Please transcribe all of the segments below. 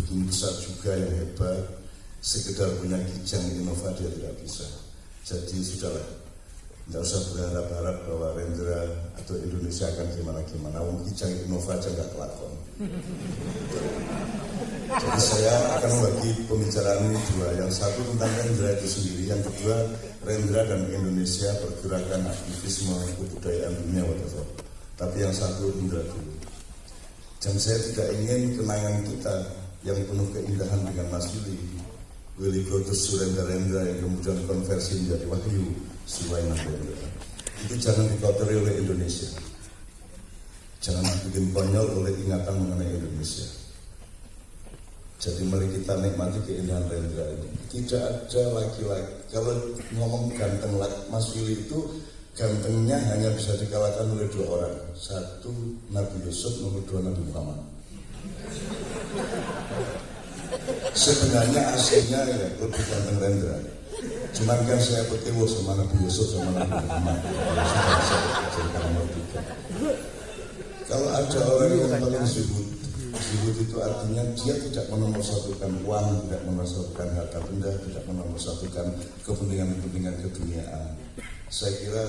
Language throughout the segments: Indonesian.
duta besar juga yang hebat, sekedar punya kijang Innova dia tidak bisa. Jadi sudahlah, tidak usah berharap-harap bahwa Rendra atau Indonesia akan gimana-gimana. Kijang Innova aja nggak kelakon. Jadi saya akan membagi pembicaraan ini dua. Yang satu tentang Rendra itu sendiri, yang kedua Rendra dan Indonesia pergerakan aktivisme kebudayaan dunia whatever. Tapi yang satu Rendra dulu. Dan saya tidak ingin kenangan kita yang penuh keindahan dengan Mas Willy Brothers Surendra yang kemudian konversi menjadi Wahyu Suwaina Rendra. Itu jangan dikotori oleh Indonesia. Jangan dibikin konyol oleh ingatan mengenai Indonesia. Jadi mari kita nikmati keindahan Rendra ini. Tidak ada laki-laki. Kalau ngomong ganteng, Mas Willy itu gantengnya hanya bisa dikalahkan oleh dua orang. Satu Nabi Yusuf, nomor dua Nabi Muhammad. Sebenarnya aslinya ya lebih ganteng Rendra. Cuman kan saya bertemu sama Nabi Yusuf sama Nabi Muhammad. Kalau ada orang yang paling zuhud itu artinya dia tidak menomorsatukan uang, tidak menomorsatukan harta benda, tidak menomorsatukan kepentingan-kepentingan keduniaan. Saya kira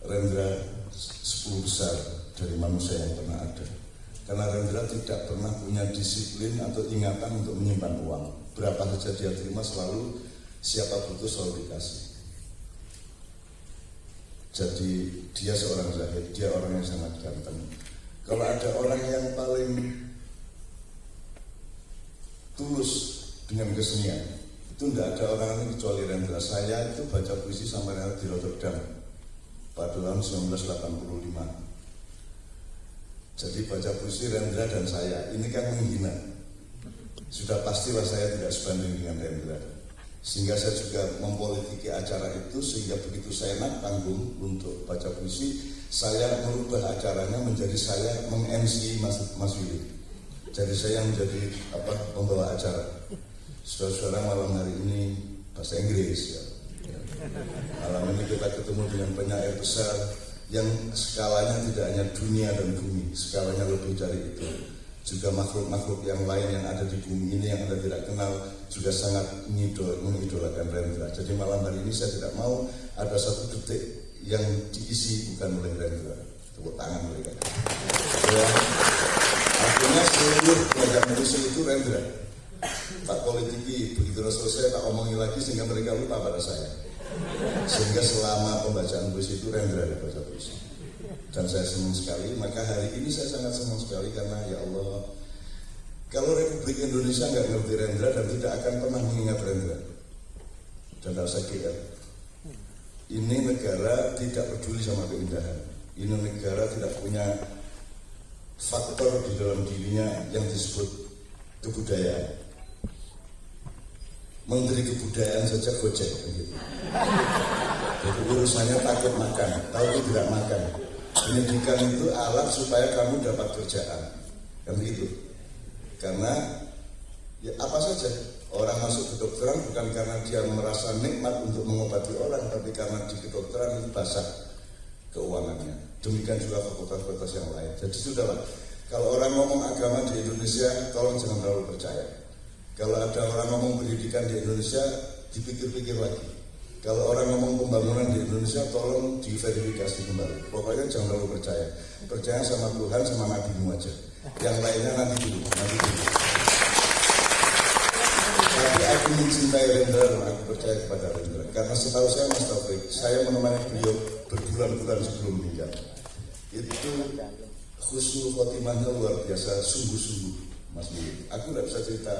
Rendra 10 besar dari manusia yang pernah ada. Karena Rendra tidak pernah punya disiplin atau ingatan untuk menyimpan uang. Berapa saja dia terima selalu, siapa butuh selalu dikasih. Jadi dia seorang zahid, dia orang yang sangat ganteng. Kalau ada orang yang paling tulus dengan kesenian, itu tidak ada orang lain kecuali Rendra. Saya itu baca puisi sama Rendra di Rotterdam pada tahun 1985. Jadi baca puisi Rendra dan saya, ini kan menghina. Sudah pastilah saya tidak sebanding dengan Rendra. Sehingga saya juga mempolitiki acara itu, sehingga begitu saya naik panggung untuk baca puisi, saya merubah acaranya menjadi saya meng-MC Mas Willy. Jadi saya menjadi pembawa acara. Saudara-saudara, malam hari ini bahasa Inggris ya. Malam ini kita ketemu dengan penyair besar yang skalanya tidak hanya dunia dan bumi, skalanya lebih dari itu. Juga makhluk-makhluk yang lain yang ada di bumi ini yang Anda tidak kenal juga sangat mengidolakan Rendra. Jadi malam hari ini saya tidak mau ada satu detik yang diisi bukan oleh Rendra. Tepuk tangan mereka. Ya, artinya seluruh pelajar Indonesia itu Rendra. Tak politiki, begitu selesai tak omongi lagi sehingga mereka lupa pada saya. Sehingga selama pembacaan puisi itu Rendra dibaca puisi. Dan saya senang sekali, maka hari ini saya sangat senang sekali karena ya Allah, kalau Republik Indonesia nggak ngerti Rendra dan tidak akan pernah mengingat Rendra, dan tak usah kira, ini negara tidak peduli sama keindahan, ini negara tidak punya faktor di dalam dirinya yang disebut kebudayaan. Menteri kebudayaan saja gojek gitu. Jadi urusannya takut makan, tahu tidak makan. Pendidikan itu alat supaya kamu dapat kerjaan, kan begitu. Karena ya apa saja orang masuk kedokteran bukan karena dia merasa nikmat untuk mengobati orang, tapi karena di kedokteran itu basah keuangannya. Demikian juga fakultas-fakultas yang lain. Jadi sudahlah, kalau orang ngomong agama di Indonesia, tolong jangan terlalu percaya. Kalau ada orang ngomong pendidikan di Indonesia, dipikir-pikir lagi. Kalau orang ngomong pembangunan di Indonesia, tolong diverifikasi kembali. Pokoknya jangan terlalu percaya. Percaya sama Tuhan, sama Nabi-Mu aja. Yang lainnya nanti dulu. Tapi aku mencintai Rendra dan aku percaya kepada Rendra. Karena setahu saya Mas Taufik, saya menemani beliau berbulan-bulan sebelum meninggal. Itu husnul khotimahnya luar biasa, sungguh-sungguh Mas Willy. Aku tidak bisa cerita.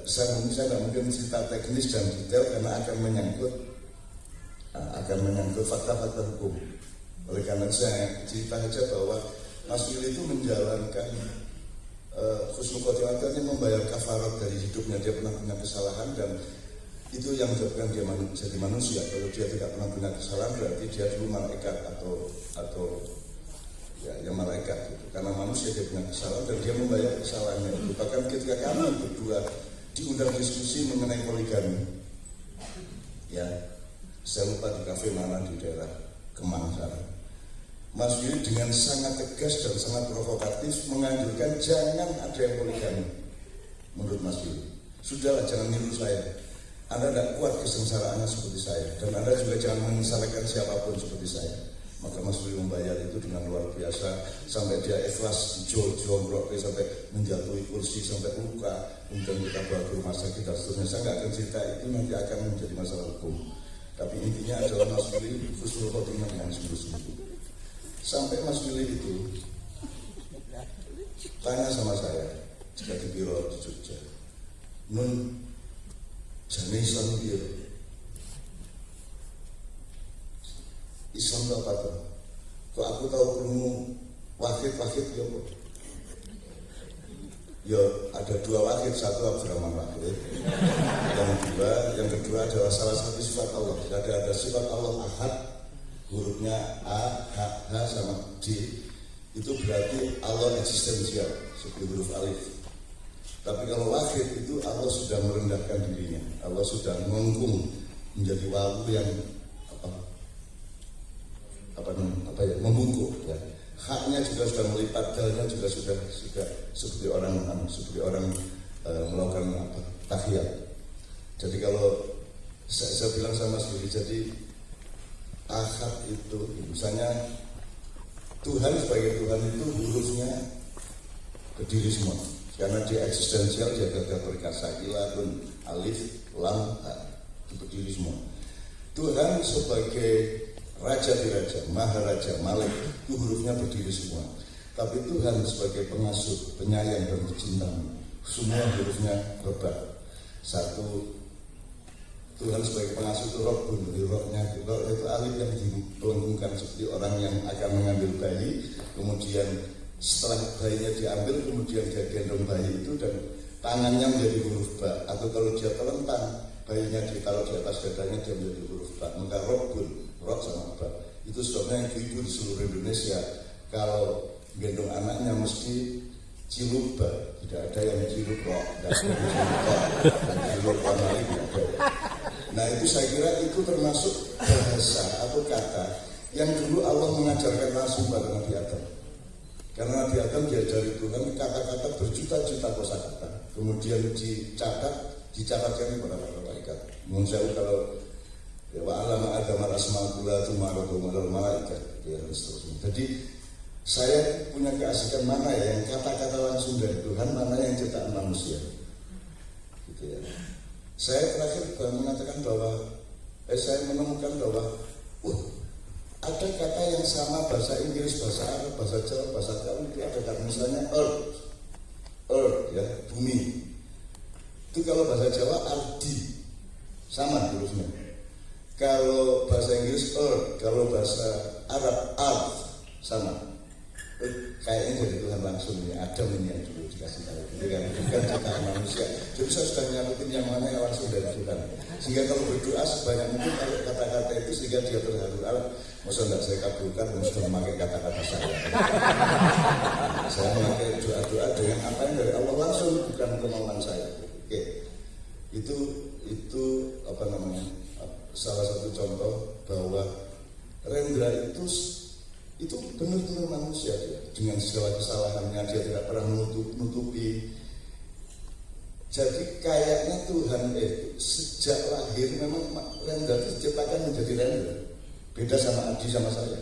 Saya tidak mungkin cerita teknis dan detail karena akan menyangkut fakta-fakta hukum. Oleh karena saya cerita saja bahwa Mas Willy itu menjalankan husnul khotimah itu artinya membayar kafarat dari hidupnya. Dia pernah punya kesalahan dan itu yang menyebabkan dia jadi manusia. Kalau dia tidak pernah punya kesalahan berarti dia dulu malaikat atau ya malaikat gitu. Karena manusia dia punya kesalahan dan dia membayar kesalahannya itu. Bahkan ketika kami berdua diundang diskusi mengenai poligami, ya saya lupa di kafe mana di daerah Kemang sana. Mas Willy dengan sangat tegas dan sangat provokatif menganjurkan jangan ada yang poligami. Menurut Mas Willy, sudahlah jangan niru saya. Anda tidak kuat kesengsaraannya seperti saya, dan Anda juga jangan menyesalkan siapapun seperti saya. Maka Mas Willy membayar itu dengan luar biasa, sampai dia ikhlas dijolok sampai menjatuhi kursi, sampai luka, kemudian kita bawa ke rumah sakit dan seterusnya. Saya nggak akan cerita itu, nanti akan menjadi masalah hukum. Tapi intinya adalah Mas Willy husnul khotimah yang sungguh-sungguh. Sampai Mas Willy itu tanya sama saya jika di biro di Jogja, Nun jane Islam biro, Islam itu apa tuh? Kok aku tahu ilmu wahid ya kok? Ya ada dua wahid, satu Abdurrahman Wahid, yang kedua adalah salah satu sifat Allah. Ada sifat Allah Ahad, hurufnya A, H sama D, itu berarti Allah eksistensial seperti huruf alif. Tapi kalau wahid itu Allah sudah merendahkan dirinya, Allah sudah mengungkung menjadi wawu yang membungkuk ya. Haknya juga sudah melipat, dalnya juga sudah seperti orang melakukan tahiyat. Jadi kalau saya bilang sama Mas Willy, jadi Ahad itu misalnya Tuhan sebagai Tuhan itu hurufnya berdiri semua, karena dia eksistensial, dia gagal berkasa, ilatun, alif, lam, itu berdiri semua. Tuhan sebagai Raja di Raja, Maharaja, Malik, itu hurufnya berdiri semua. Tapi Tuhan sebagai pengasuh, penyayang dan pecinta, semua hurufnya rebah. Satu, Tuhan sebagai pengasuh itu Rabbun, rohnya itu alif yang dilengkungkan seperti orang yang akan mengambil bayi, kemudian setelah bayinya diambil, kemudian dia gendong bayi itu dan tangannya menjadi huruf ba, atau kalau dia terlentang, bayinya ditaruh di atas dadanya, dia menjadi huruf ba, maka Rabbun, roh sama ba. Itu sebabnya ibu-ibu di seluruh Indonesia kalau gendong anaknya mesti ciluk ba, tidak ada yang ciluk roh, tidak ada yang ciluk ba, dan ciluk online tidak ada. Nah itu saya kira itu termasuk bahasa atau kata yang dulu Allah mengajarkan langsung pada Nabi Adam. Karena Nabi Adam diajari Tuhan kata-kata berjuta-juta kosakata, kemudian dicatatkan kepada para malaikat. Menurut saya kalau ya wa alama agama asmaul tumarul malaikat ya seterusnya. Jadi saya punya keasikan mana ya yang kata-kata langsung dari Tuhan, mana yang ciptaan manusia. Gitu ya. Saya terakhir mengatakan bahwa saya menemukan bahwa ada kata yang sama bahasa Inggris, bahasa Arab, bahasa Jawa, bahasa Jawa itu ada kata misalnya earth ya, bumi. Itu kalau bahasa Jawa ardi, sama hurufnya. Kalau bahasa Inggris earth, kalau bahasa Arab earth, sama. Kayaknya dari Tuhan langsung ini, Adam ini yang dulu dikasih tahu. Bukan ciptaan manusia. Jadi saya sudah nyalutin yang mana yang langsung dari Tuhan. Sehingga kalau berdoa sebanyak mungkin kalau kata-kata itu sehingga dia terharu. Masa tidak saya kabulkan, sudah memakai kata-kata saya. Saya memakai doa-doa dengan apa yang dari Allah langsung, bukan kemauan saya. Oke, itu apa namanya? Salah satu contoh bahwa Rendra itu benar-benar manusia dia. Dengan segala kesalahannya dia tidak pernah menutupi. Jadi kayaknya Tuhan sejak lahir memang Rendra itu diciptakan menjadi Rendra. Beda sama Adi sama saya.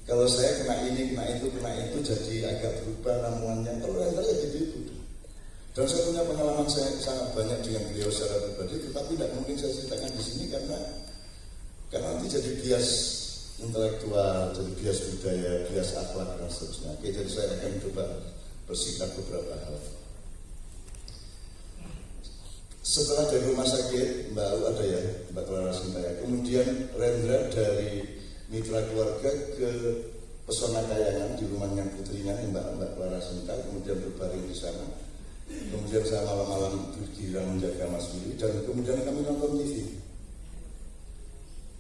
Kalau saya kena ini, kena itu jadi agak berubah ramuannya. Kalau Rendra ya gitu. Dan saya punya pengalaman saya sangat banyak dengan beliau secara pribadi, tetapi tidak mungkin saya ceritakan di sini karena nanti jadi bias intelektual, jadi bias budaya, bias akhlak dan seterusnya. Oke, jadi saya akan coba bersingkat beberapa hal. Setelah dari rumah sakit, Mbak Au ada ya, Mbak Clara Sintaya. Kemudian Rendra dari mitra keluarga ke Pesona Kayangan di rumahnya putrinya Mbak Clara Sintaya, kemudian berbaring di sana. Kemudian saya malam-malam bergiliran menjaga Mas Willy dan kemudian kami nonton TV.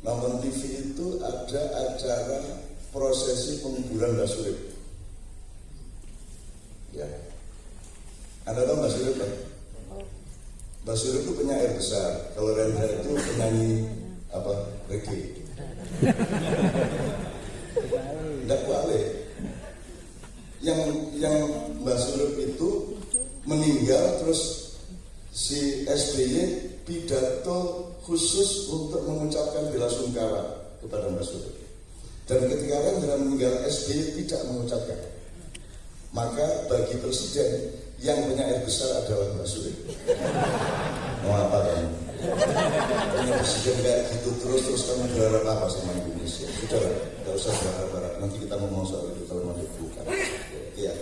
Nonton TV itu ada acara prosesi penguburan Mbak Surip. Ya, Anda tahu Mbak Surip kan? Mbak Surip itu penyair besar. Kalau Rendra itu penyanyi reggae. Mbak Surip itu meninggal, terus si SBY pidato khusus untuk mengucapkan bela sungkawa kepada Mbak Surip. Dan ketika Rendra meninggal, SBY tidak mengucapkan. Maka bagi presiden yang punya air besar adalah Mbak Surip. Mau apa kan? Punya presiden kayak gitu terus kamu berharap apa sama Indonesia? Sudah, nggak usah berharap. Nanti kita ngomong soal itu kalau mau dibuka. Ya.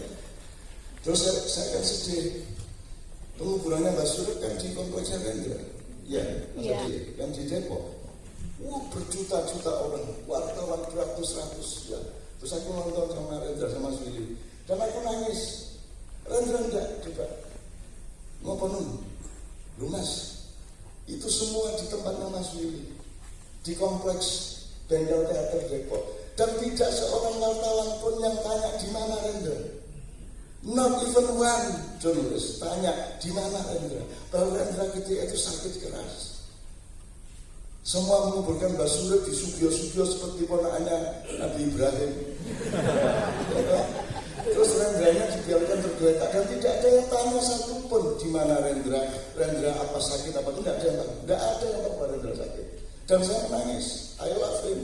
Terus saya kan sedih. Penguburannya Mbak Surip kan di kompleksnya Rendra. Ya, kan di Depok. Berjuta-juta orang, wartawan beratus-ratus. Ya. Terus aku nonton sama Rendra sama Mas Willy. Dan aku nangis. Rendra enggak juga. Ngopo Lumas. Itu semua di tempatnya Mas Willy. Di kompleks Bengkel Teater Depok. Dan tidak seorang wartawan pun yang tanya di mana Rendra. Not even one journalist tanya di mana Rendra. Bahwa Rendra itu sakit keras. Semua menguburkan Mbak Surip di Sugio seperti ponakannya Nabi Ibrahim. Terus Rendranya dibiarkan tergeletak dan tidak ada yang tanya satupun di mana Rendra apa sakit apa itu, tidak ada yang tahu Rendra sakit. Dan saya menangis. I love him.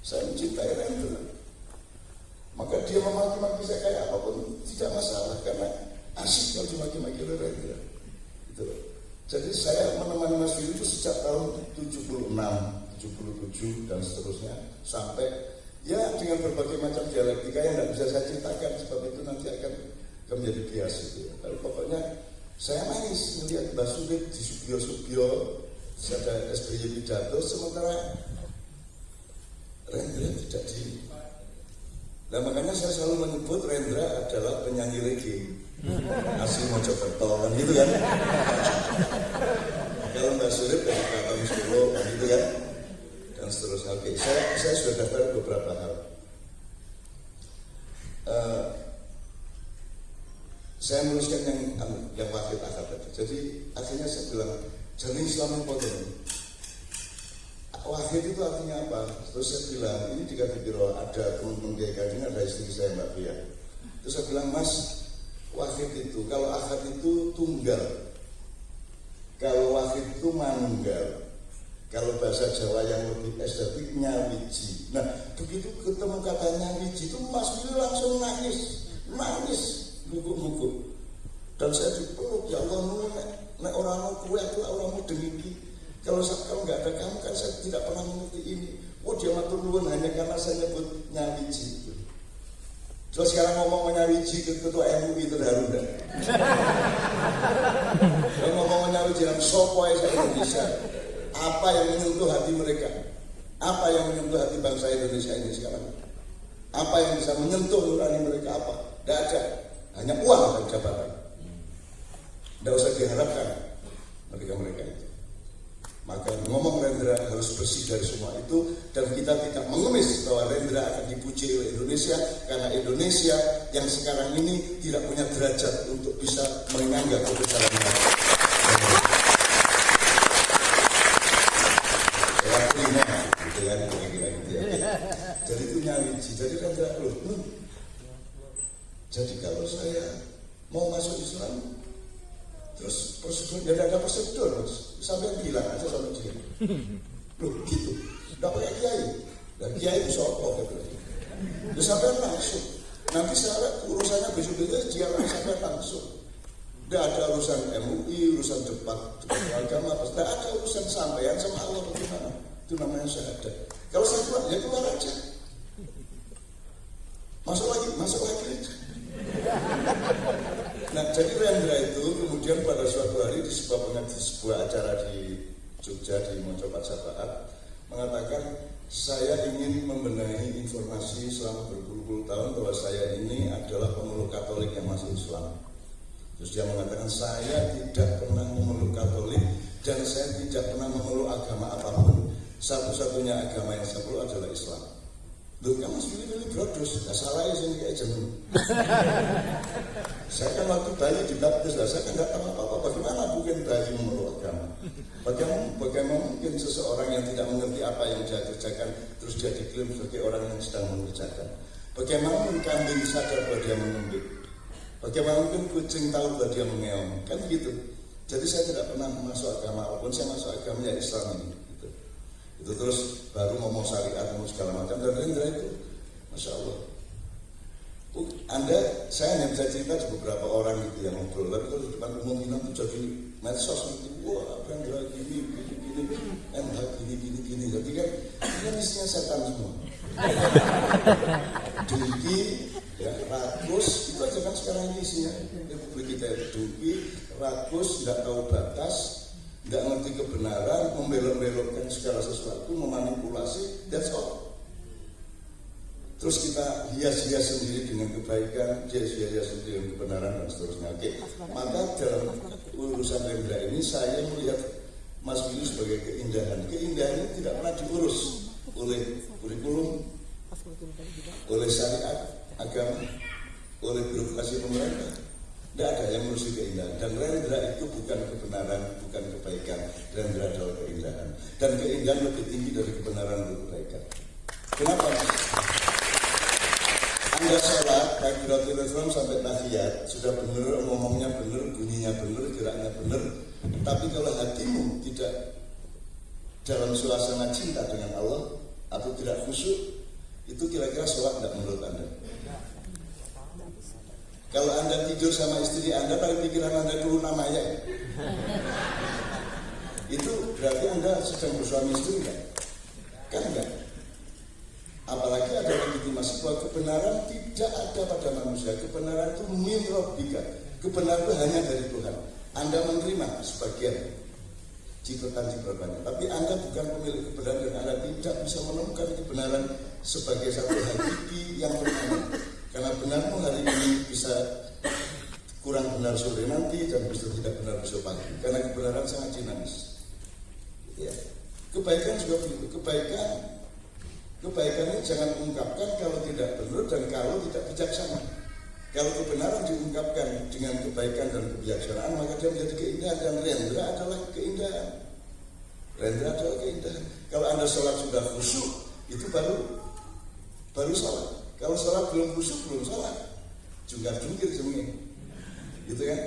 Saya mencintai Rendra. Maka dia memaki-maki saya kayak apapun tidak masalah karena asik kalau dimaki-maki oleh Rendra. Gitu. Jadi saya menemani Mas Willy itu sejak tahun 76, 77 dan seterusnya sampai ya dengan berbagai macam dialektika yang tidak bisa saya ceritakan sebab itu nanti akan menjadi bias itu. Tapi pokoknya saya nangis melihat Mbak Surip di Sugio ada SBY pidato sementara Rendra tidak di. Nah makanya saya selalu menyebut Rendra adalah penyanyi reggae. Asli Mojokerto kan gitu kan. Kalau Mbak Surip dari Keraton Solo kan gitu kan. Dan seterusnya. Oke, saya sudah daftar beberapa hal. Saya menuliskan yang wakil akad tadi. Jadi akhirnya saya bilang jadi Islam yang wahid itu artinya apa? Terus saya bilang ini dikatakan ada teman-teman kayak ada istri saya Mbak Pia. Terus saya bilang Mas, wahid itu kalau akad itu tunggal, kalau wahid itu manunggal, kalau bahasa Jawa yang lebih estetik nyawiji. Nah begitu ketemu kata nyawiji itu Mas Willy langsung nangis guguk-guguk. Dan saya dipeluk, ya Allah nek orang kue aku orang dengiki. Kalau nggak ada kamu kan saya tidak pernah mengerti ini. Dia matur nuwun hanya karena saya nyebut nyawiji. Terus sekarang ngomong nyawiji ke ketua MUI terharu enggak? Kalau ngomong nyawiji dalam sopo saya Indonesia. Apa yang menyentuh hati mereka? Apa yang menyentuh hati bangsa Indonesia ini sekarang? Apa yang bisa menyentuh nurani mereka apa? Tidak ada. Hanya uang dan jabatan. Tidak usah diharapkan mereka itu. Maka ngomong Rendra harus bersih dari semua itu dan kita tidak mengemis bahwa Rendra akan dipuji oleh Indonesia karena Indonesia yang sekarang ini tidak punya derajat untuk bisa menganggap kebesaran negara. Gitu kan, kira-kira gitu ya. Jadi itu nyawiji. Jadi Rendra jadi kalau saya mau masuk Islam terus prosedurnya tidak ada prosedur, sampai bilang aja sama dia. Gitu, tidak pakai kiai. Dan kiai itu soal dia sampai langsung. Nanti saya urusannya besok-besok dia sampai langsung. Tidak ada urusan MUI, urusan debat agama, tidak ada urusan sampean sama Allah bagaimana. Itu namanya syahadat. Kalau saya keluar, ya keluar aja. Masuk lagi. Nah, jadi Rendra itu kemudian pada suatu hari di sebuah acara di Jogja di Mojopat Sabaat mengatakan saya ingin membenahi informasi selama berpuluh-puluh tahun bahwa saya ini adalah pemeluk Katolik yang masuk Islam. Terus dia mengatakan saya tidak pernah memeluk Katolik dan saya tidak pernah memeluk agama apapun. Satu-satunya agama yang saya peluk adalah Islam. Loh, kan Mas Willy brodos, nggak salah ya sini kayak jenuh. Saya kan waktu bayi dibaptis lah, saya kan nggak tahu apa-apa. Bagaimana mungkin bayi memeluk agama? Bagaimana mungkin seseorang yang tidak mengerti apa yang dia kerjakan terus dia diklaim sebagai orang yang sedang mengerjakan? Bagaimana mungkin kambing sadar bahwa dia mengembik? Bagaimana mungkin kucing tahu bahwa dia mengeong? Kan gitu. Jadi saya tidak pernah masuk agama, walaupun saya masuk agama ya Islam ini. Gitu. Itu terus baru ngomong syariat, ngomong segala macam. Dan Rendra itu, Masya Allah. Saya hanya bisa cerita di beberapa orang gitu yang ngobrol. Tapi kalau di depan umum itu jadi medsos gitu. Wah, Rendra gini, MH gini. Jadi kan isinya setan semua. Dengki, ya, rakus, itu aja kan sekarang ini isinya Republik kita itu dengki, rakus, tidak tahu batas, tidak ngerti kebenaran, membelok-belokkan segala sesuatu, memanipulasi, that's all. Terus kita hias-hias sendiri dengan kebaikan, hias-hias sendiri dengan kebenaran dan seterusnya. Oke. Maka dalam urusan Rendra ini saya melihat Mas Willy sebagai keindahan. Keindahan ini tidak pernah diurus oleh kurikulum, oleh syariat, agama, oleh birokrasi pemerintah. Tidak ada yang ngurusi keindahan. Dan Rendra itu bukan kebenaran, bukan kebaikan. Rendra adalah keindahan. Dan keindahan lebih tinggi dari kebenaran dan kebaikan. Kenapa? Anda sholat, takbiratul ihram sampai tahiyat, sudah benar, ngomongnya benar, bunyinya benar, geraknya benar. Tapi kalau hatimu tidak dalam suasana cinta dengan Allah atau tidak khusyuk, itu kira-kira sholat tidak menurut Anda? Kalau Anda tidur sama istri Anda, paling pikiran Anda dulu namanya. Itu berarti Anda sedang bersuami istri kan? Kan enggak? Apalagi ada legitimasi bahwa kebenaran tidak ada pada manusia. Kebenaran itu min rabbika. Kebenaran itu hanya dari Tuhan. Anda menerima sebagian cipratan-cipratannya, tapi Anda bukan pemilik kebenaran dan Anda tidak bisa menemukan kebenaran sebagai satu hakiki yang permanen. Karena benarmu hari ini bisa kurang benar sore nanti dan bisa tidak benar besok pagi. Karena kebenaran sangat dinamis. Ya. Kebaikan juga begitu. Kebaikan ini jangan ungkapkan kalau tidak benar dan kalau tidak bijaksana. Kalau kebenaran diungkapkan dengan kebaikan dan kebijaksanaan, maka dia menjadi keindahan. Dan Rendra adalah keindahan. Rendra adalah keindahan. Kalau Anda sholat sudah khusyuk, itu baru sholat. Kalau sholat belum khusyuk, belum sholat. Jungkir-jungkir semuanya. Gitu kan?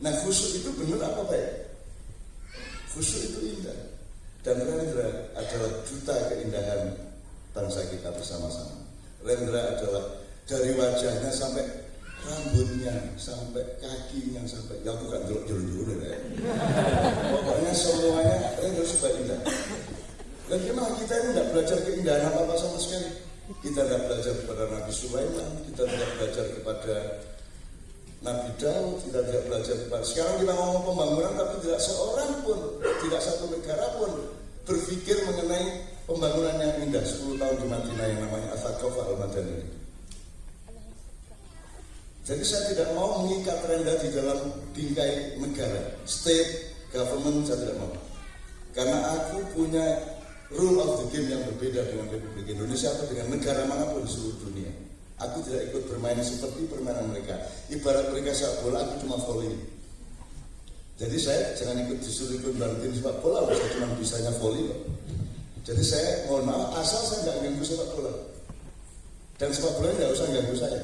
Nah, khusyuk itu benar apa baik? Khusyuk itu indah. Dan Rendra adalah duta keindahan bangsa kita bersama-sama. Rendra adalah dari wajahnya sampai rambutnya, sampai kakinya, sampai ya bukan jolok-jolok ya. Pokoknya semuanya Rendra super indah. Dan gimana kita ini tidak belajar keindahan apa-apa sama sekali? Kita tidak belajar kepada Nabi Sulaiman, kita tidak belajar kepada Nabi Daud, kita tidak belajar kepada. Sekarang kita ngomong pembangunan, tapi tidak seorang pun, tidak satu negara pun berpikir mengenai pembangunan yang indah 10 tahun di Madinah yang namanya Al-Thaqafah Al-Madaniyah. Jadi saya tidak mau mengikat Rendra di dalam bingkai negara, state, government, saya tidak mau. Karena aku punya rule of the game yang berbeda dengan Republik Indonesia atau dengan negara manapun di seluruh dunia. Aku tidak ikut bermain seperti permainan mereka. Ibarat mereka sepak bola, aku cuma volley. Jadi saya jangan disuruh ikut bantuin sepak bola, saya cuma bisanya volley kok. Jadi saya mohon maaf, asal saya nggak ganggu sepak bola. Dan sepak bola nggak usah ganggu saya.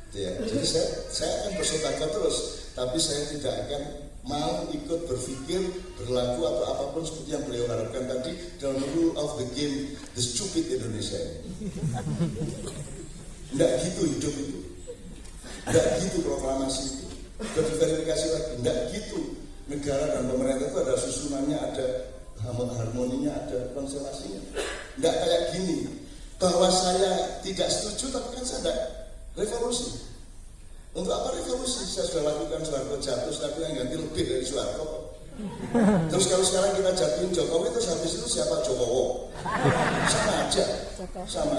Ya, jadi saya akan bersedekah terus, tapi saya tidak akan mau ikut berpikir, berlaku atau apapun seperti yang beliau harapkan tadi dalam rule of the game, the stupid Indonesia ini. Tidak gitu hidup itu, tidak gitu proklamasi itu, sudah diverifikasi lagi, tidak gitu. Negara dan pemerintah itu ada susunannya, ada harmoninya, ada konstelasinya. Tidak kayak gini, bahwa saya tidak setuju tapi kan saya tidak revolusi. Untuk apa revolusi? Saya sudah lakukan Soeharto jatuh, tapi yang ganti lebih dari Soeharto. Terus kalau sekarang kita jatuhin Jokowi, terus habis itu siapa Jokowo? Sama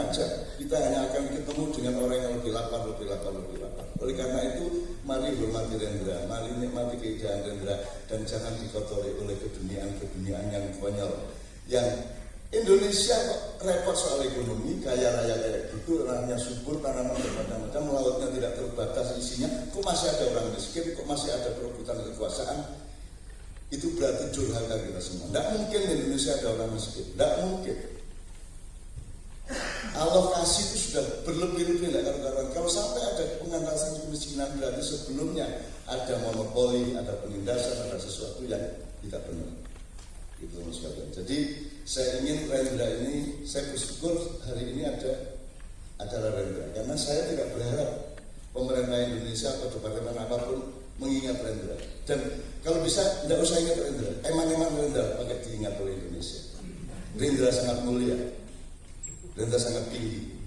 aja. Kita hanya akan ketemu dengan orang yang lebih lapar. Oleh karena itu, mari hormati Rendra, mari nikmati keindahan Rendra, dan jangan dikotori oleh keduniaan yang konyol. Yang Indonesia kok repot soal ekonomi, kaya raya kayak gitu, tanahnya subur, tanaman bermacam-macam, lautnya tidak terbatas isinya, kok masih ada orang miskin, kok masih ada perebutan kekuasaan. Itu berarti durhaka kita semua. Tidak mungkin di Indonesia ada orang miskin, tidak mungkin. alokasi itu sudah berlebih-lebih tidak karuan. Kalau sampai ada pengentasan kemiskinan berarti sebelumnya ada monopoli, ada penindasan, ada sesuatu yang tidak benar. Itu Mas Kalian. Jadi saya ingin Rendra ini, saya bersyukur hari ini ada acara Rendra, karena saya tidak berharap pemerintah Indonesia atau departemen apapun mengingat Rendra. Dan kalau bisa tidak usah ingat Rendra, eman-eman Rendra pakai diingat oleh Indonesia. Rendra sangat mulia, Rendra sangat tinggi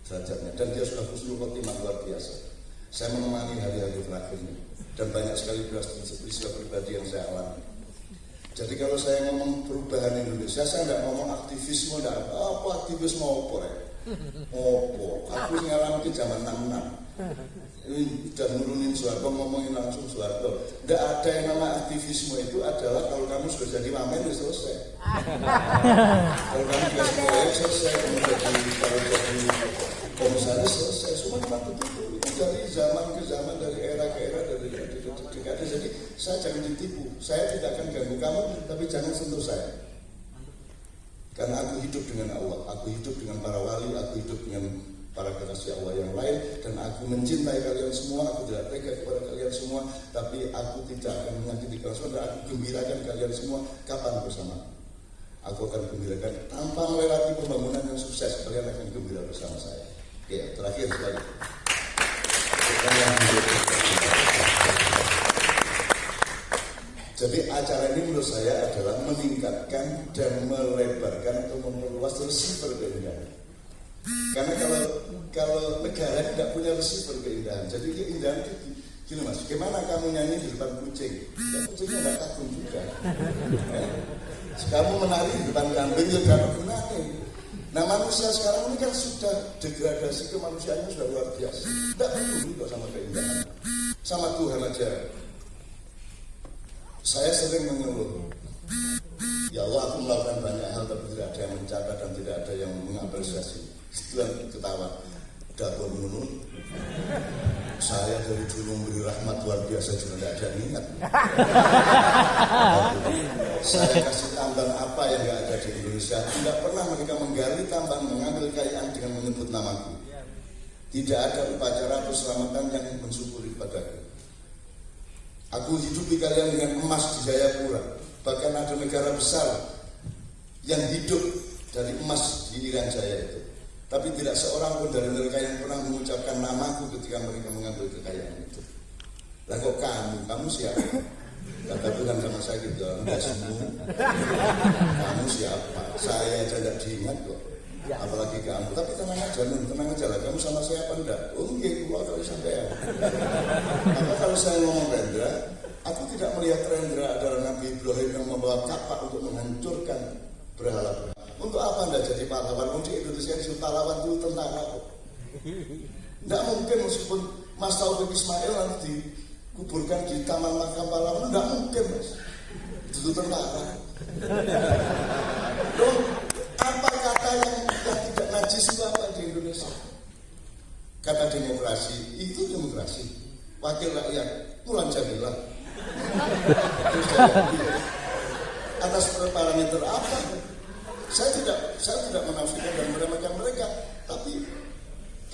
derajatnya, dan dia sudah husnul khotimah luar biasa. Saya menemani hari-hari terakhirnya dan banyak sekali peristiwa pribadi yang saya alami. Jadi kalau saya ngomong perubahan Indonesia, saya tidak ngomong aktivisme, tidak apa aktivisme apa ya? Aku ngalami ke zaman 66. Ini udah nurunin Soeharto, ngomongin langsung Soeharto. Tidak ada yang nama aktivisme itu adalah kalau kamu sudah jadi wamen sudah selesai. Kalau kamu dikasih proyek selesai, kamu kalau jadi komisaris selesai. Semua cuma begitu. Dari zaman ke zaman, dari era ke era, dari dekade. Jadi saya jangan ditipu. Saya tidak akan ganggu kamu, tapi jangan sentuh saya. Karena aku hidup dengan Allah, aku hidup dengan para wali, aku hidup dengan para kekasih Allah yang lain, dan aku mencintai kalian semua. Aku tidak tega kepada kalian semua, tapi aku tidak akan menyakiti kalian semua, dan aku gembirakan kalian semua kapan bersama. Aku akan gembirakan tanpa melewati pembangunan yang sukses. Kalian akan gembira bersama saya. Oke, terakhir sekali. Jadi acara ini menurut saya adalah meningkatkan dan melebarkan atau memperluas receiver keindahan. Karena kalau negara tidak punya receiver keindahan, jadi keindahan itu gini Mas, gimana kamu nyanyi di depan kucing? Ya kucingnya nggak kagum juga. Kamu menari di depan kambing ya nggak gunanya. Nah manusia sekarang ini kan sudah degradasi kemanusiaannya sudah luar biasa. Tidak peduli kok sama keindahan. Sama Tuhan aja. Saya sering mengeluh, ya Allah aku melakukan banyak hal tapi tidak ada yang mencatat dan tidak ada yang mengapresiasi. Setelah ketawa, dapur nunun, saya dari dulu memberi rahmat luar biasa juga tidak ada yang ingat. Saya kasih tambang apa yang tidak ada di Indonesia, tidak pernah mereka menggali tambang, mengambil kekayaan dengan menyebut namaku. Tidak ada upacara atau selamatan yang mensyukuri padaku. Aku hidupi kalian dengan emas di Jayapura. Bahkan ada negara besar yang hidup dari emas di Irian Jaya itu. Tapi tidak seorang pun dari mereka yang pernah mengucapkan namaku ketika mereka mengambil kekayaan itu. Lah kok kamu siapa? Kata Tuhan sama saya gitu, enggak semua. Kamu siapa? Saya aja tidak diingat kok. Apalagi kamu. Tapi tenang aja lah. Kamu sama saya apa enggak? Oh iya, gua kalau sampai ya. Maka kalau saya ngomong Rendra, aku tidak melihat Rendra adalah Nabi Ibrahim yang membawa kapak untuk menghancurkan berhala-berhala. Untuk apa Anda jadi pahlawan? Untuk Indonesia itu pahlawan itu tentara kok. Tidak mungkin meskipun Mas Taufik Ismail nanti dikuburkan di Taman Makam Pahlawan, tidak mungkin Mas. Itu tentara. Loh, apa kata yang tidak najis itu apa di Indonesia? Kata demokrasi, itu demokrasi. Wakil rakyat, Mulan Jamila. Terus atas parameter apa? Saya tidak menafikan dan meremehkan mereka, tapi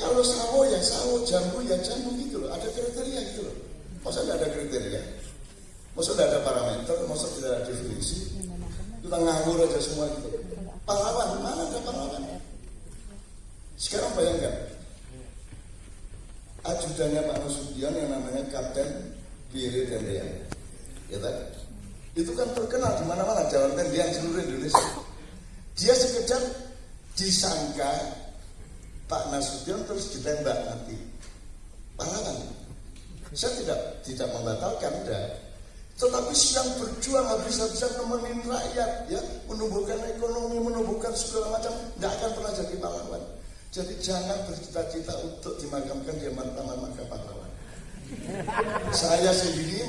kalau sawo ya sawo, jambu ya jambu gitu loh, ada kriteria gitu loh. Masa tidak ada kriteria? Masa tidak ada parameter? Masa tidak ada definisi? Kita ngawur aja semua gitu. Pahlawan, mana ada pahlawan? Sekarang bayangkan, ajudannya Pak Nasution yang namanya Kapten Pierre Tendean, ya kan? Itu kan terkenal di mana-mana, jalan tendean seluruh Indonesia. Dia sekedar disangka Pak Nasution terus ditembak mati. Pahlawan. Saya tidak membatalkan, enggak. Tetapi sedang berjuang habis-habisan nemenin rakyat, ya, menumbuhkan ekonomi, menumbuhkan segala macam, tidak akan pernah jadi pahlawan. Jadi jangan bercita-cita untuk dimakamkan di Taman Makam Pahlawan. Saya sendiri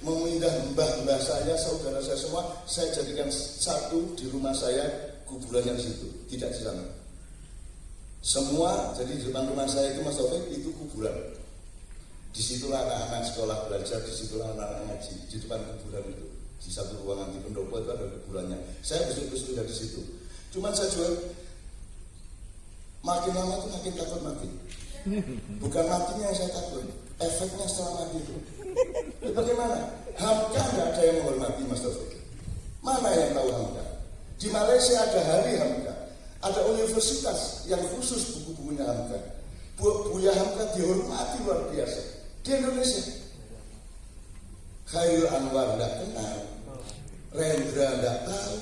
memindah mbah-mbah saya, saudara saya semua, saya jadikan satu di rumah saya, kuburannya di situ, tidak di sana. Semua, jadi di depan rumah saya itu Mas Taufik, itu kuburan. Disitulah anak-anak sekolah belajar, disitulah anak-anak ngaji, di depan kuburan itu. Di satu ruangan di pendopo itu ada kuburannya. Saya besok-besok di situ. Cuman saya jual, Makin lama itu makin takut mati. Bukan matinya yang saya takut, efeknya setelah mati itu. Bagaimana? Hamka nggak ada yang menghormati Mas Taufik. Mana yang tahu Hamka? Di Malaysia ada hari Hamka, ada universitas yang khusus buku-bukunya Hamka. Buya Hamka dihormati luar biasa. Di Indonesia, Khairul Anwar tidak kenal, Rendra tidak tahu,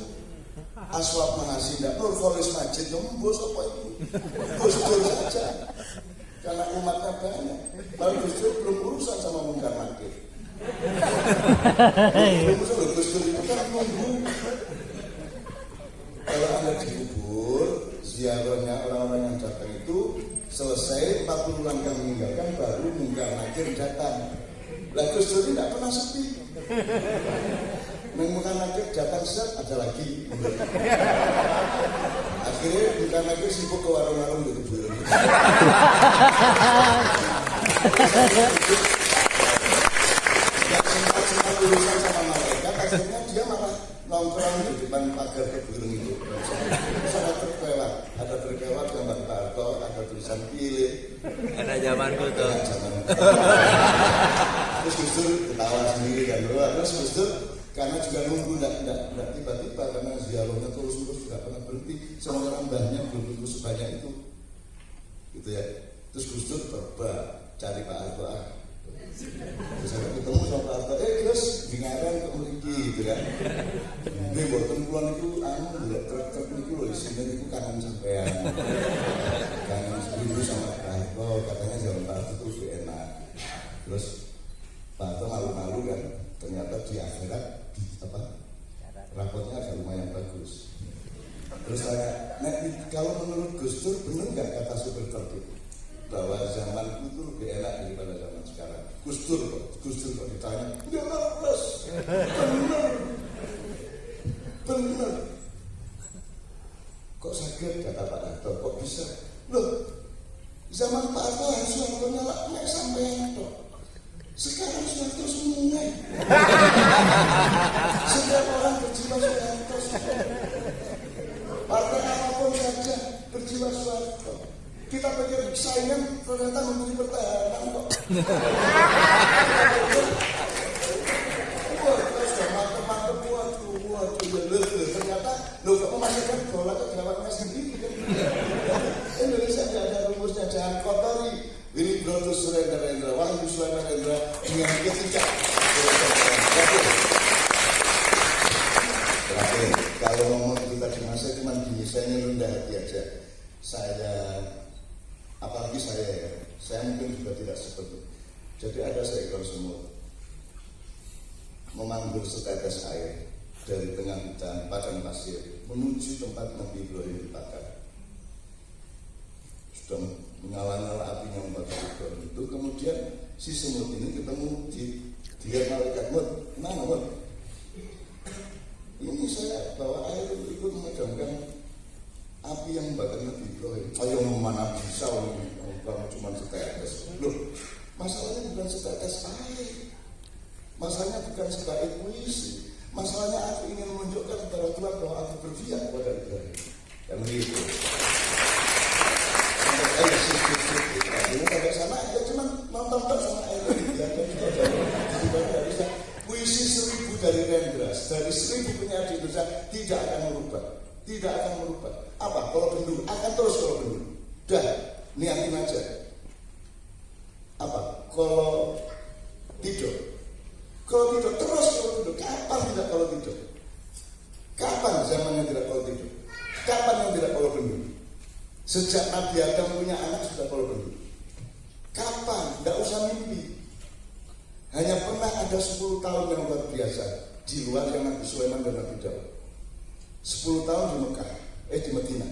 Aswab Mahasi tidak, Nurholis Majid bos apa itu, Gus Dur saja, karena umatnya banyak. Lalu Gus Dur belum urusan sama Mungkar Nakir. Belum urusan, Gus Dur itu kan nunggu. Kalau Anda dikubur, ziarahnya orang-orang yang datang itu selesai 40 langkah meninggalkan, baru Mungkar Nakir datang. Lah Gus Dur tidak pernah sepi. Mungkar Nakir datang set ada lagi. Akhirnya Mungkar Nakir sibuk ke warung-warung di kuburan. Yang sempat urusan sama mereka, akhirnya dia malah nongkrong di depan pagar kuburan itu. Terus ada terkewat gambar Pak Harto, ada tulisan pilih. Anak zamanku tuh. Terus Gus Dur ketawa sendiri kan, terus Gus Dur karena juga nunggu tidak tiba-tiba, karena ziarahnya terus tidak pernah berhenti, sementara mbahnya belum tentu sebanyak itu, gitu ya. Terus Gus Dur terbang cari Pak Harto, terus ada ketemu sama Pak Harto, Gus, dengaran kok memiliki, gitu kan. Ini buatan pulang itu, truk itu loh, isinya itu kanan sampean, kanan sebelum sama Pak Harto, katanya jalan Pak Harto itu enak. Terus Pak Harto malu-malu kan, ternyata di akhirat rapotnya agak lumayan bagus. Terus saya, kalau menurut Gus Dur benar nggak kata super tertib bahwa zaman itu lebih enak daripada zaman sekarang? Gus Dur kok ditanya, benar. Kok sakit kata Pak Harto, kok bisa? Loh, zaman Pak Harto harus waktunya nek sampean tok. Sekarang Soeharto semua. Setiap orang berjiwa Soeharto. Partai apapun saja berjiwa Soeharto. Kita pikir saingan ternyata Menteri Pertahanan kok. Sudah mantep-mantep, waduh, ternyata lo kok memasukkan bola ke gawangnya sendiri kan. Indonesia tidak ada rumusnya, jangan kotori. Ini Broto Surendra Rendra, Wahyu Surendra Rendra dengan ketika. Terakhir, kalau ngomong kita di masa cuma gini, saya rendah hati aja. Apalagi saya mungkin juga tidak seperti. Jadi ada seekor semut memanggul setetes air dari tengah hutan padang pasir menuju tempat Nabi Ibrahim dibakar. Sudah menyala-nyala apinya membakar Ibrahim itu, kemudian si semut ini ketemu dia malaikat, mana Mut? Ini saya bawa air ikut memadamkan api yang membakar Nabi Ibrahim. Ayo mana bisa kamu cuma setetes. Loh, masalahnya bukan setetes air, masalahnya bukan sebaik puisi, masalahnya aku ingin menunjukkan kepada Tuhan bahwa aku berpihak kepada Ibrahim. Yang begitu. Ini pada sana ya cuma nonton sama air dia tidak bisa. Puisi 1000 dari Rendra, dari 1000 penyair di Indonesia tidak akan merubah. Apa? Kalau bendur akan terus kalau bendur. Dah, niatin aja. Apa? Kalau tidur terus kalau tidur. Kapan tidak kalau tidur? Kapan zamannya tidak kalau tidur? Kapan yang tidak kalau bendur? Sejak Nabi Adam punya anak sudah kalau bendur. Kapan? Tidak usah mimpi. Hanya pernah ada 10 tahun yang luar biasa di luar yang Nabi Sulaiman dan Nabi Daud. 10 tahun di Mekah, di Madinah.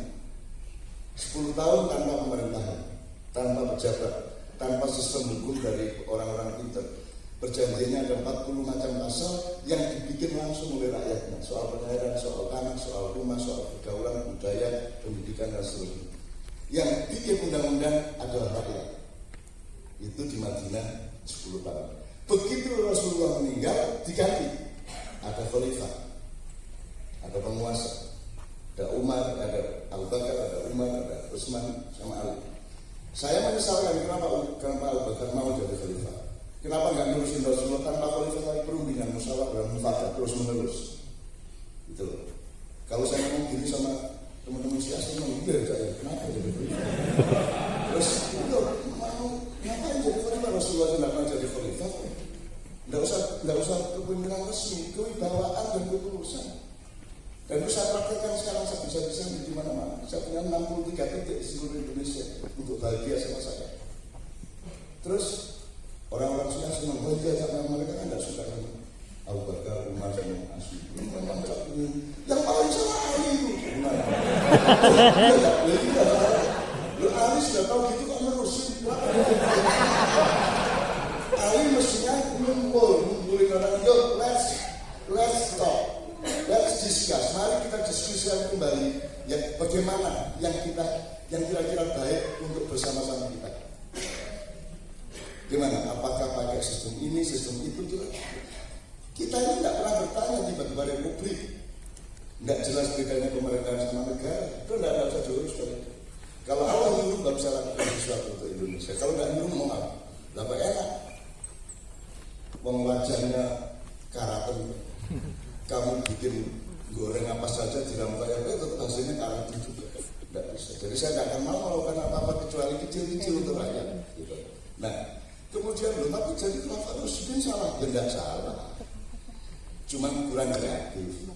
10 tahun tanpa pemerintahan, tanpa pejabat, tanpa sistem hukum dari orang-orang pintar. Perjanjiannya ada 40 macam pasal yang dibikin langsung oleh rakyatnya. Soal pengairan, soal tanah, soal rumah, soal pergaulan, budaya, pendidikan, dan seterusnya. Yang bikin undang-undang adalah rakyat. Itu di Madinah 10 tahun. Begitu Rasulullah meninggal, diganti. Ada khalifah, ada penguasa. Ada Umar, ada Abu Bakar, ada Umar, ada Utsman, sama Ali. Saya menyesalkan kenapa Abu Bakar mau jadi khalifah. Kenapa nggak ngurusin Rasulullah tanpa khalifah lagi perundingan musyawarah dan mufakat terus menerus. Gitu loh. Kalau saya ngomong gini sama teman-teman saya ngomong saya kenapa jadi khalifah? Terus itu mau ngapain jadi khalifah? Rasulullah tidak pernah jadi khalifah. Nggak usah kepemimpinan resmi, kewibawaan dan ketulusan. Dan itu saya praktekkan sekarang saya bisa di mana-mana. Saya punya 63 titik di seluruh Indonesia untuk bahagia sama saya. Terus orang-orang sudah senang bahagia sama mereka kan nggak suka sama Abu Bakar, Umar, dan Asmi. Yang paling salah Ali itu. Lu Ali sudah tahu gitu kan merusin. Ali mestinya ngumpulin orang, yuk let's talk. Let's discuss. Mari kita diskusikan kembali ya bagaimana yang kira-kira baik untuk bersama-sama kita. Gimana? Apakah pakai sistem ini, sistem itu? Kita ini tidak pernah bertanya tiba-tiba republik. Tidak jelas bedanya pemerintahan sama negara. Itu tidak usah diurus. Kalau Allah nyuruh nggak bisa lakukan sesuatu untuk Indonesia. Kalau nggak nyuruh mau apa? Lah enak. Wajahnya karakter. Kamu bikin goreng apa saja dirampaikan tetap hasilnya karakter juga. Tidak bisa. Jadi saya tidak akan mau melakukan apa-apa kecuali kecil-kecil untuk rakyat. Gitu. Nah, kemudian tapi jadi kenapa Rushdin salah? Tidak salah. Cuma kurang kreatif.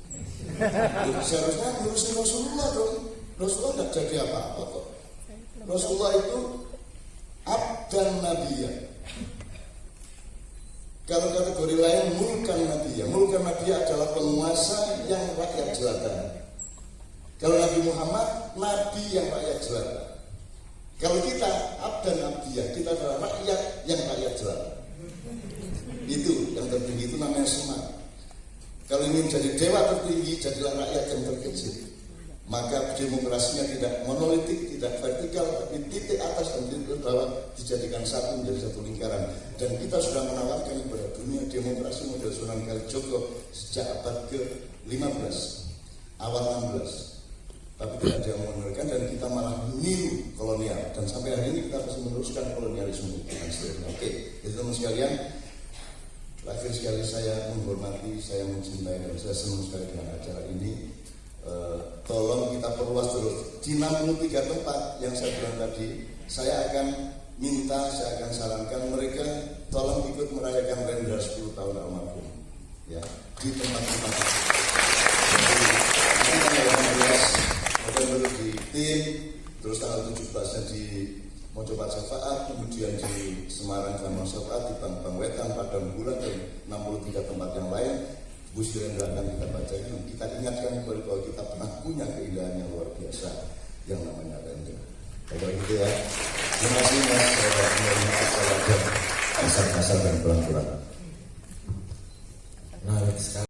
Seharusnya ngurusin Rasulullah dong. Rasulullah tidak jadi apa-apa kok. Rasulullah itu abdan nabiyya. Kalau kategori lain mulkan nabiyya. Mulkan nabiyya adalah penguasa yang rakyat jelata. Kalau Nabi Muhammad, nabi yang rakyat jelata. Kalau kita abdan nabiyya, kita adalah rakyat yang rakyat jelata. Itu yang tertinggi, itu namanya semar. Kalau ingin jadi dewa tertinggi, jadilah rakyat yang terkecil. Maka demokrasinya tidak monolitik, tidak vertikal, tapi titik atas dan titik bawah dijadikan satu menjadi satu lingkaran. Dan kita sudah menawarkan kepada dunia demokrasi model Sunan Kalijogo sejak abad ke-15, awal 16. Tapi tidak ada yang meneruskan dan kita malah meniru kolonial. Dan sampai hari ini kita masih meneruskan kolonialisme. Oke, jadi teman sekalian, terakhir sekali saya menghormati, saya mencintai dan saya senang sekali dengan acara ini. Tolong kita perluas terus. Di 63 tempat yang saya bilang tadi, saya akan minta, saya akan sarankan mereka tolong ikut merayakan Rendra 10 tahun almarhum. Ya, di tempat-tempat. Jadi tanggal 16 November di tim, terus tanggal 17-nya di Mojopat Syafaat, kemudian di Semarang Jamal Syafaat, di Bang Wetan, Padang Bulan, dan 63 tempat yang lain. Gus Rendra akan kita bacakan, kita ingatkan bahwa kita pernah punya keindahan yang luar biasa yang namanya Rendra. Kalau gitu ya, terima kasih Mas. Saya menerima acara dan kasar-kasar dan kurang-kurang. Menarik sekali.